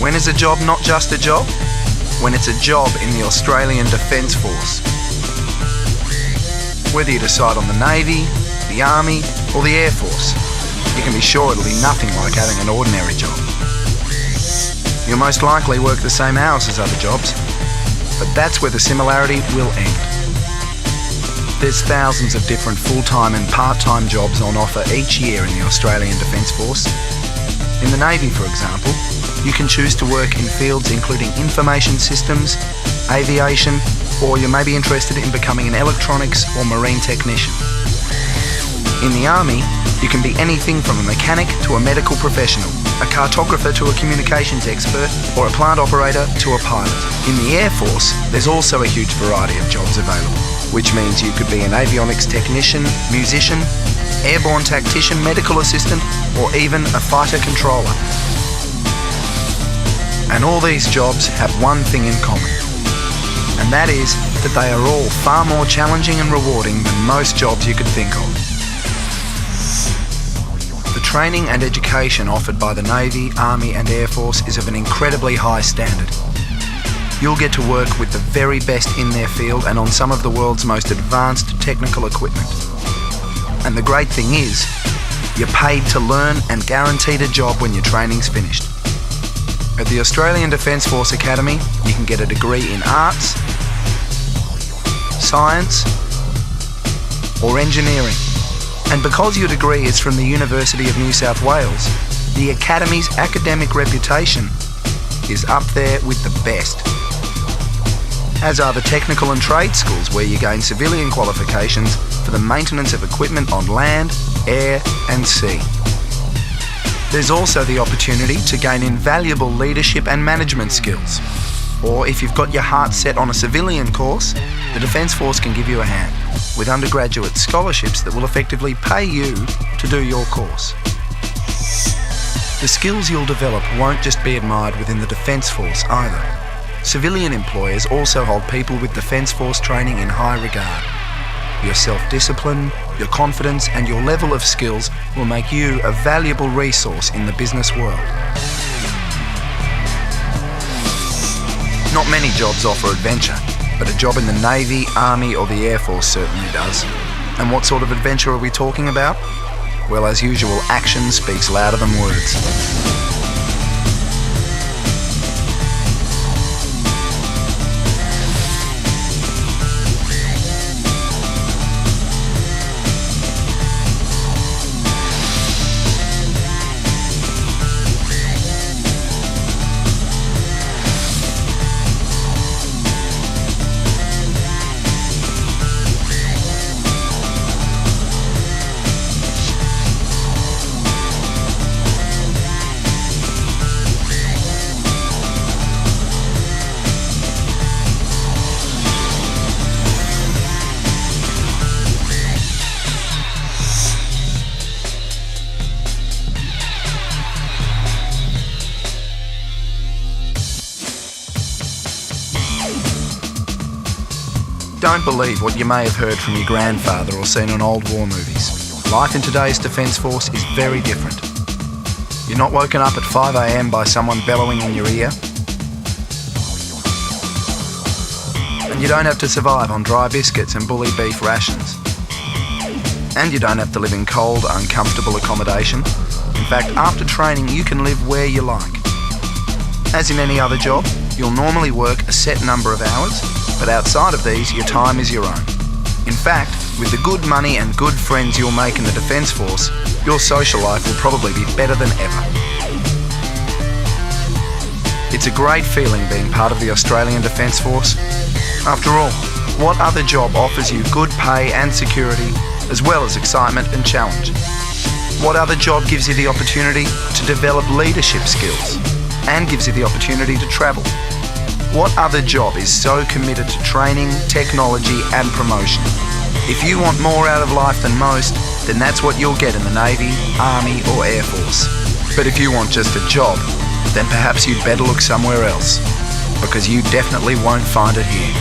When is a job not just a job? When it's a job in the Australian Defence Force. Whether you decide on the Navy, the Army or the Air Force, you can be sure it'll be nothing like having an ordinary job. You'll most likely work the same hours as other jobs, but that's where the similarity will end. There's thousands of different full-time and part-time jobs on offer each year in the Australian Defence Force. In the Navy, for example, you can choose to work in fields including information systems, aviation, or you may be interested in becoming an electronics or marine technician. In the Army, you can be anything from a mechanic to a medical professional, a cartographer to a communications expert, or a plant operator to a pilot. In the Air Force, there's also a huge variety of jobs available, which means you could be an avionics technician, musician, airborne tactician, medical assistant, or even a fighter controller. And all these jobs have one thing in common, and that is that they are all far more challenging and rewarding than most jobs you could think of. The training and education offered by the Navy, Army and Air Force is of an incredibly high standard. You'll get to work with the very best in their field and on some of the world's most advanced technical equipment. And the great thing is, you're paid to learn and guaranteed a job when your training's finished. At the Australian Defence Force Academy, you can get a degree in arts, science or engineering. And because your degree is from the University of New South Wales, the Academy's academic reputation is up there with the best. As are the technical and trade schools, where you gain civilian qualifications for the maintenance of equipment on land, air and sea. There's also the opportunity to gain invaluable leadership and management skills. Or if you've got your heart set on a civilian course, the Defence Force can give you a hand with undergraduate scholarships that will effectively pay you to do your course. The skills you'll develop won't just be admired within the Defence Force either. Civilian employers also hold people with Defence Force training in high regard. Your self-discipline, your confidence and your level of skills will make you a valuable resource in the business world. Not many jobs offer adventure, but a job in the Navy, Army or the Air Force certainly does. And what sort of adventure are we talking about? Well, as usual, action speaks louder than words. Don't believe what you may have heard from your grandfather or seen on old war movies. Life in today's Defence Force is very different. You're not woken up at 5 a.m. by someone bellowing in your ear. And you don't have to survive on dry biscuits and bully beef rations. And you don't have to live in cold, uncomfortable accommodation. In fact, after training, you can live where you like. As in any other job, you'll normally work a set number of hours, but outside of these, your time is your own. In fact, with the good money and good friends you'll make in the Defence Force, your social life will probably be better than ever. It's a great feeling being part of the Australian Defence Force. After all, what other job offers you good pay and security, as well as excitement and challenge? What other job gives you the opportunity to develop leadership skills and gives you the opportunity to travel? What other job is so committed to training, technology and promotion? If you want more out of life than most, then that's what you'll get in the Navy, Army or Air Force. But if you want just a job, then perhaps you'd better look somewhere else, because you definitely won't find it here.